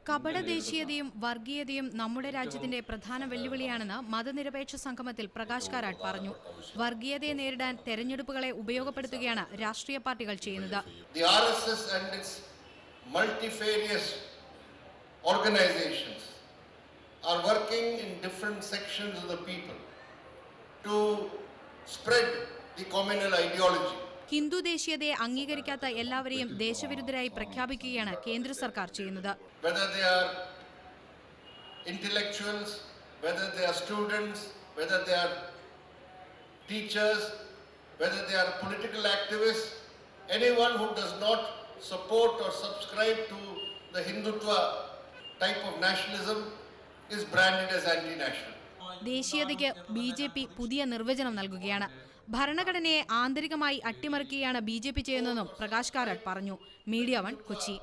കപടദേശീയതയും വർഗീയതയും നമ്മുടെ രാജ്യത്തിന്റെ പ്രധാന വെല്ലുവിളിയാണെന്ന് മതനിരപേക്ഷ സംഗമത്തിൽ പ്രകാശ് കാരാട്ട് പറഞ്ഞു. വർഗീയതയെ നേരിടാൻ തെരഞ്ഞെടുപ്പുകളെ ഉപയോഗപ്പെടുത്തുകയാണ് രാഷ്ട്രീയ പാർട്ടികൾ ചെയ്യുന്നത്. ഹിന്ദു ദേശീയതയെ അംഗീകരിക്കാത്ത എല്ലാവരെയും ദേശവിരുദ്ധരായി പ്രഖ്യാപിക്കുകയാണ് കേന്ദ്ര സർക്കാർ ചെയ്യുന്നത്. ദേശീയതയ്ക്ക് ബി.ജെ.പി. പുതിയ നിർവചനം നൽകുകയാണ്. ഭരണഘടനയെ ആന്തരികമായി അട്ടിമറിക്കുകയാണ് ബി.ജെ.പി. ചെയ്യുന്നതെന്നും പ്രകാശ് കാരാട്ട് പറഞ്ഞു. മീഡിയ 1 കൊച്ചി.